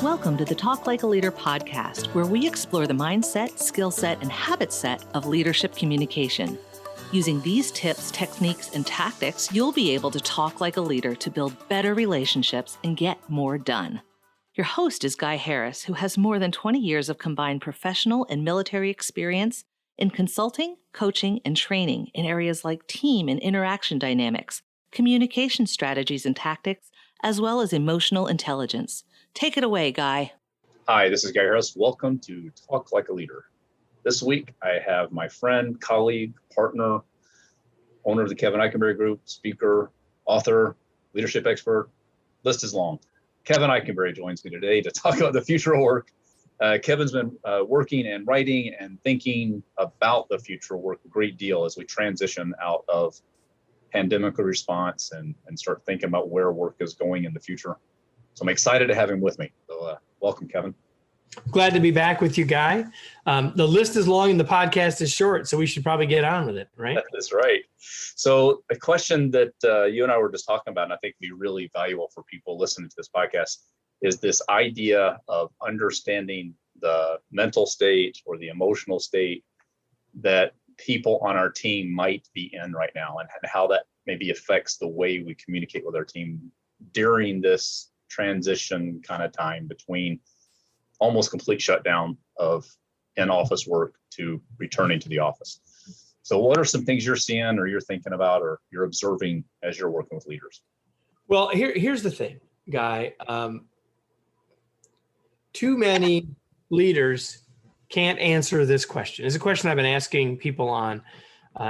Welcome to the Talk Like a Leader podcast, where we explore the mindset, skill set, and habit set of leadership communication. Using these tips, techniques, and tactics, you'll be able to talk like a leader to build better relationships and get more done. Your host is Guy Harris, who has more than 20 years of combined professional and military experience in consulting, coaching, and training in areas like team and interaction dynamics, communication strategies and tactics, as well as emotional intelligence. Take it away, Guy. Hi, this is Guy Harris. Welcome to Talk Like a Leader. This week, I have my friend, colleague, partner, owner of the Kevin Eikenberry Group, speaker, author, leadership expert. List is long. Kevin Eikenberry joins me today to talk about the future of work. Kevin's been working and writing and thinking about the future of work a great deal as we transition out of pandemic response and start thinking about where work is going in the future. So I'm excited to have him with me. So welcome, Kevin. Glad to be back with you, Guy. The list is long and the podcast is short, so we should probably get on with it, right? That's right. So a question that you and I were just talking about, and I think would be really valuable for people listening to this podcast, is this idea of understanding the mental state or the emotional state that people on our team might be in right now, and how that maybe affects the way we communicate with our team during this transition kind of time between almost complete shutdown of in-office work to returning to the office. So what are some things you're seeing or you're thinking about or you're observing as you're working with leaders? Well, here's the thing, Guy. Too many leaders can't answer this question. It's a question I've been asking people on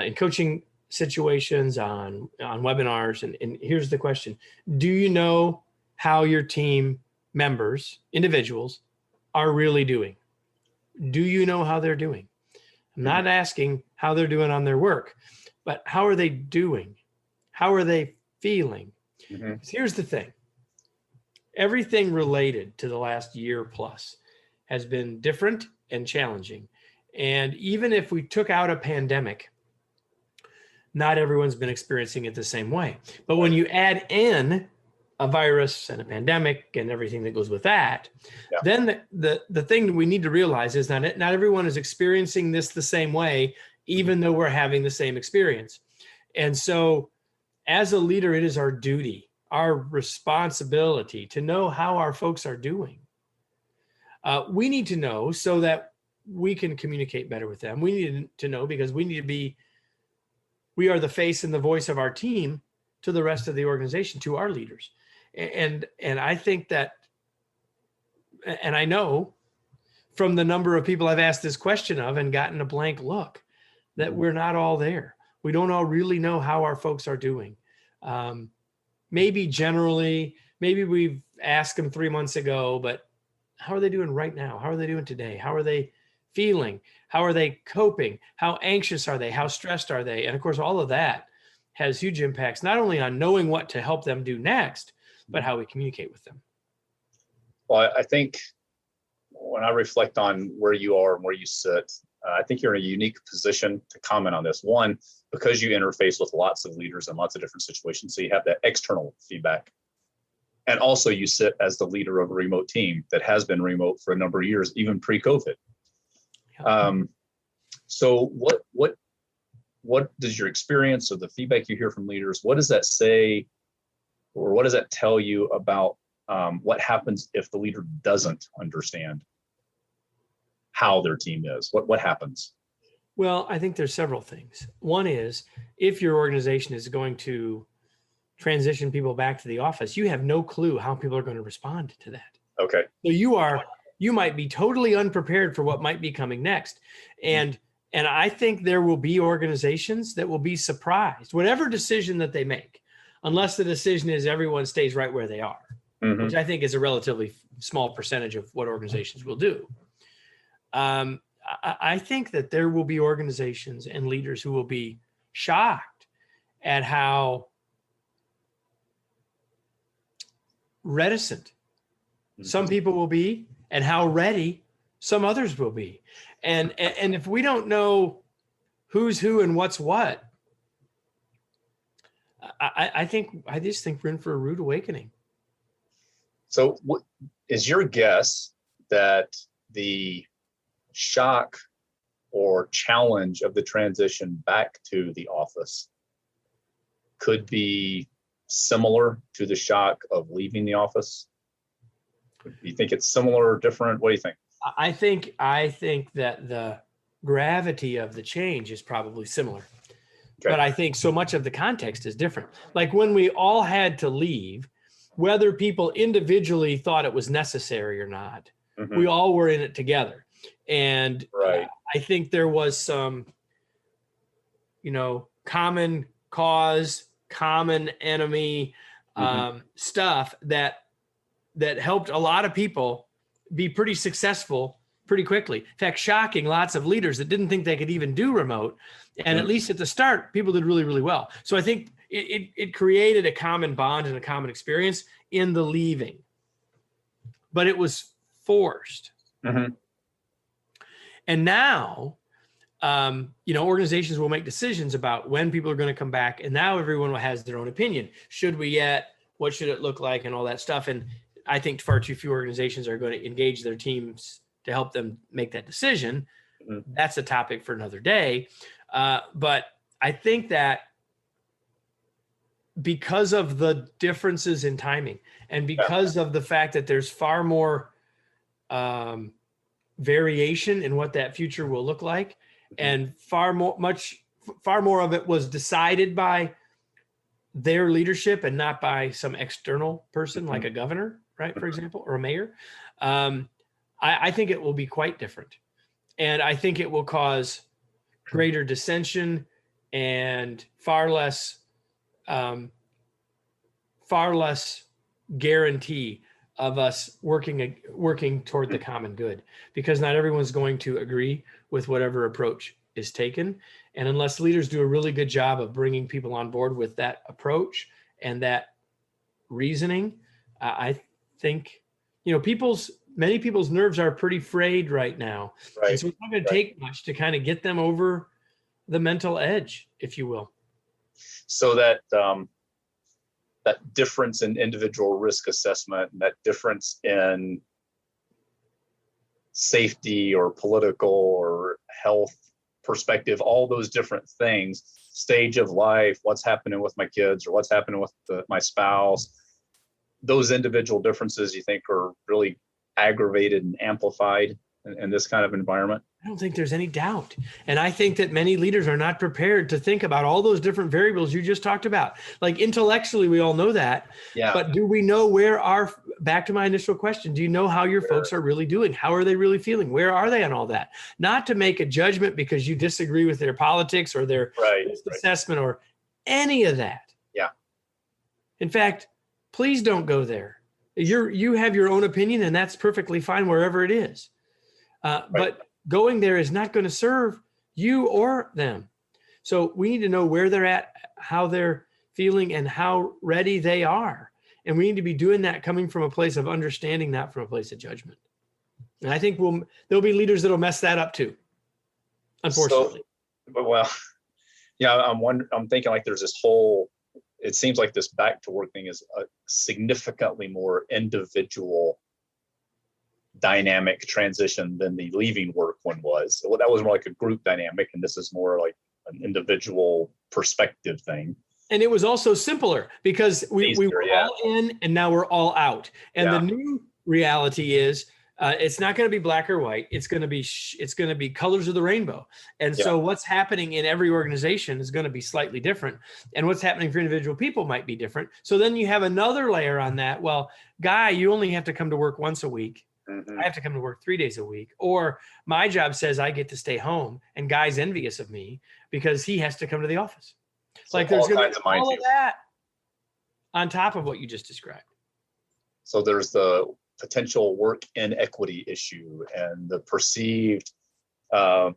in coaching situations, on webinars. And here's the question. Do you know how your team members, individuals, are really doing? Do you know how they're doing? I'm not asking how they're doing on their work, but how are they doing? How are they feeling? Mm-hmm. Here's the thing. Everything related to the last year plus has been different and challenging. And even if we took out a pandemic, not everyone's been experiencing it the same way. But when you add in a virus and a pandemic and everything that goes with that, then the thing that we need to realize is that not everyone is experiencing this the same way, even though we're having the same experience. And so as a leader, it is our duty, our responsibility to know how our folks are doing. We need to know so that we can communicate better with them. We need to know because we are the face and the voice of our team to the rest of the organization, to our leaders. And I think that, and I know from the number of people I've asked this question of and gotten a blank look, that we're not all there. We don't all really know how our folks are doing. Maybe generally, maybe we've asked them 3 months ago, but how are they doing right now? How are they doing today? How are they feeling? How are they coping? How anxious are they? How stressed are they? And of course, all of that has huge impacts, not only on knowing what to help them do next, but how we communicate with them. Well, I think when I reflect on where you are and where you sit, I think you're in a unique position to comment on this. One, because you interface with lots of leaders in lots of different situations, so you have that external feedback. And also you sit as the leader of a remote team that has been remote for a number of years, even pre-COVID. So what does your experience or the feedback you hear from leaders, what does that say, or what does that tell you about what happens if the leader doesn't understand how their team is? What happens? Well, I think there's several things. One is, if your organization is going to transition people back to the office, you have no clue how people are going to respond to that. Okay. So you might be totally unprepared for what might be coming next. And I think there will be organizations that will be surprised, whatever decision that they make, unless the decision is everyone stays right where they are, which I think is a relatively small percentage of what organizations will do. I think that there will be organizations and leaders who will be shocked at how reticent some people will be and how ready some others will be. And if we don't know who's who and what's what, I just think we're in for a rude awakening. So is your guess that the shock or challenge of the transition back to the office could be similar to the shock of leaving the office? Do you think it's similar or different? What do you think? I think that the gravity of the change is probably similar. Okay. But I think so much of the context is different. Like when we all had to leave, whether people individually thought it was necessary or not, Mhm. we all were in it together. And Right. I think there was some, common cause, common enemy stuff that helped a lot of people be pretty successful pretty quickly. In fact, shocking lots of leaders that didn't think they could even do remote. And at least at the start, people did really, really well. So I think it created a common bond and a common experience in the leaving, but it was forced. Mhm. And now, organizations will make decisions about when people are going to come back. And now everyone has their own opinion. Should we yet? What should it look like? And all that stuff. And I think far too few organizations are going to engage their teams to help them make that decision. Mhm. That's a topic for another day. But I think that because of the differences in timing and because of the fact that there's far more variation in what that future will look like, and far more of it was decided by their leadership and not by some external person like a governor, right, for example, or a mayor. I think it will be quite different. And I think it will cause greater dissension and far less guarantee of us working toward the common good, because not everyone's going to agree with whatever approach is taken. And unless leaders do a really good job of bringing people on board with that approach and that reasoning, I think, many people's nerves are pretty frayed right now. Right. And so it's not going to take much to kind of get them over the mental edge, if you will. So that that difference in individual risk assessment and that difference in safety or political or health perspective, all those different things, stage of life, what's happening with my kids or what's happening with my spouse, those individual differences you think are really aggravated and amplified in this kind of environment? I don't think there's any doubt. And I think that many leaders are not prepared to think about all those different variables you just talked about. Like intellectually, we all know that. Yeah. But do we know back to my initial question, do you know how your folks are really doing? How are they really feeling? Where are they on all that? Not to make a judgment because you disagree with their politics or their assessment or any of that. Yeah. In fact, please don't go there. You have your own opinion, and that's perfectly fine wherever it is. But going there is not going to serve you or them. So we need to know where they're at, how they're feeling, and how ready they are. And we need to be doing that coming from a place of understanding, not from a place of judgment. And I think there'll be leaders that'll mess that up too, unfortunately. I'm thinking like there's this whole, it seems like this back to work thing is a significantly more individual dynamic transition than the leaving work one was. So that was more like a group dynamic, and this is more like an individual perspective thing. And it was also simpler because we were all in and now we're all out. And the new reality is it's not going to be black or white. It's going to be colors of the rainbow. And so what's happening in every organization is going to be slightly different. And what's happening for individual people might be different. So then you have another layer on that. Well, Guy, you only have to come to work once a week. I have to come to work 3 days a week. Or my job says I get to stay home, and Guy's envious of me because he has to come to the office. So like there's going to be all of that on top of what you just described. So there's the potential work inequity issue and the perceived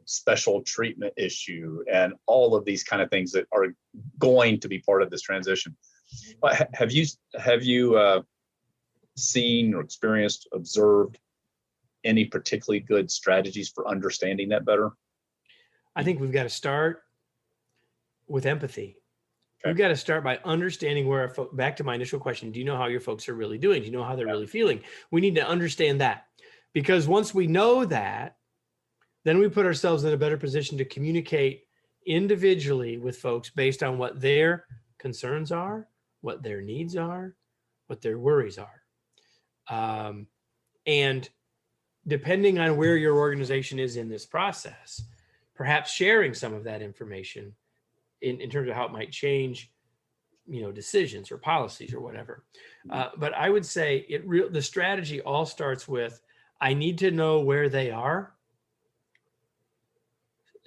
special treatment issue and all of these kind of things that are going to be part of this transition. But have you seen or experienced, observed any particularly good strategies for understanding that better? I think we've got to start with empathy. You've got to start by understanding where back to my initial question. Do you know how your folks are really doing? Do you know how they're really feeling? We need to understand that, because once we know that, then we put ourselves in a better position to communicate individually with folks based on what their concerns are, what their needs are, what their worries are. And depending on where your organization is in this process, perhaps sharing some of that information in terms of how it might change, decisions or policies or whatever. But I would say the strategy all starts with, I need to know where they are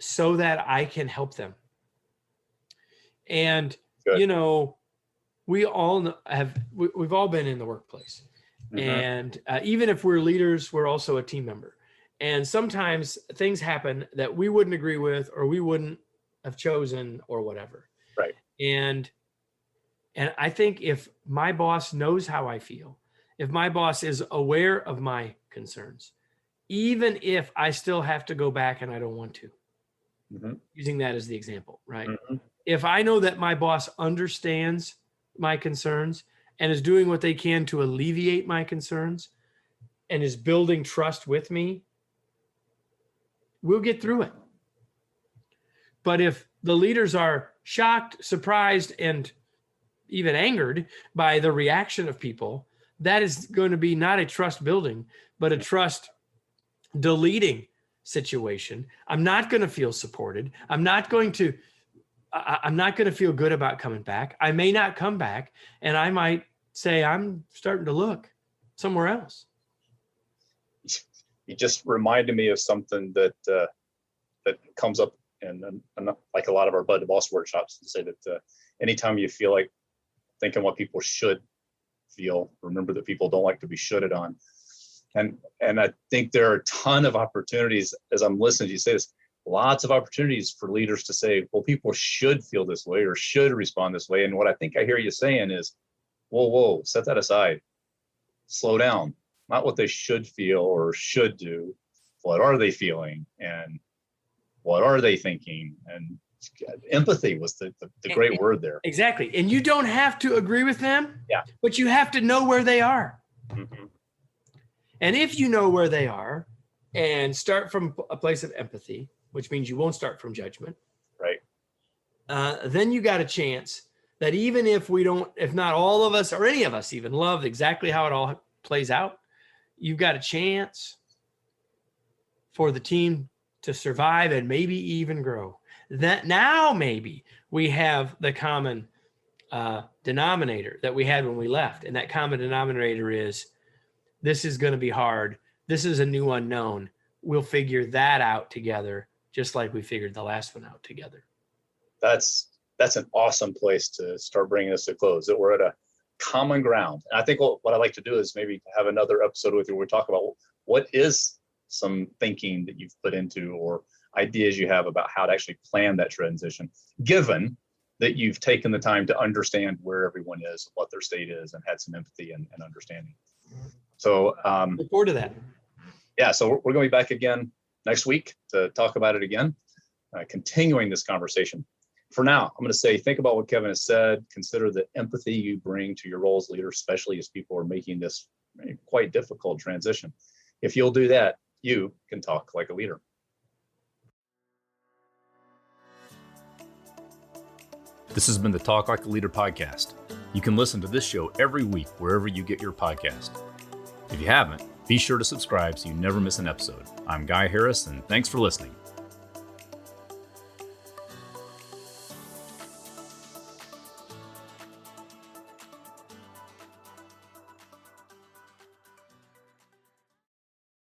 so that I can help them. And, Good. we all we've all been in the workplace. Mm-hmm. And even if we're leaders, we're also a team member. And sometimes things happen that we wouldn't agree with, or we wouldn't have chosen, or whatever. Right. And I think if my boss knows how I feel, if my boss is aware of my concerns, even if I still have to go back and I don't want to, using that as the example, right? Mm-hmm. If I know that my boss understands my concerns and is doing what they can to alleviate my concerns and is building trust with me, we'll get through it. But if the leaders are shocked, surprised, and even angered by the reaction of people, that is going to be not a trust building, but a trust deleting situation. I'm not going to feel supported. I'm not going to feel good about coming back. I may not come back, and I might say, I'm starting to look somewhere else. You just reminded me of something that comes up in like a lot of our Bud to Boss workshops, to say that anytime you feel like thinking what people should feel, remember that people don't like to be shoulded on. And I think there are a ton of opportunities, as I'm listening to you say this, lots of opportunities for leaders to say, well, people should feel this way or should respond this way. And what I think I hear you saying is, whoa, set that aside. Slow down. Not what they should feel or should do. What are they feeling? And what are they thinking? And empathy was the great word there. Exactly. And you don't have to agree with them, but you have to know where they are. Mm-hmm. And if you know where they are and start from a place of empathy, which means you won't start from judgment, right? Then you got a chance that even if not all of us or any of us even love exactly how it all plays out, you've got a chance for the team to survive and maybe even grow. That now maybe we have the common denominator that we had when we left. And that common denominator is, this is going to be hard. This is a new unknown. We'll figure that out together, just like we figured the last one out together. That's an awesome place to start bringing this to close, that we're at a common ground. And I think what I'd like to do is maybe have another episode with you where we talk about what is some thinking that you've put into, or ideas you have about how to actually plan that transition, given that you've taken the time to understand where everyone is, what their state is, and had some empathy and understanding. So look forward to that. Yeah, so we're going to be back again next week to talk about it again, continuing this conversation. For now, I'm going to say, think about what Kevin has said. Consider the empathy you bring to your role as leader, especially as people are making this quite difficult transition. If you'll do that, you can talk like a leader. This has been the Talk Like a Leader podcast. You can listen to this show every week wherever you get your podcast. If you haven't, be sure to subscribe so you never miss an episode. I'm Guy Harris, and thanks for listening.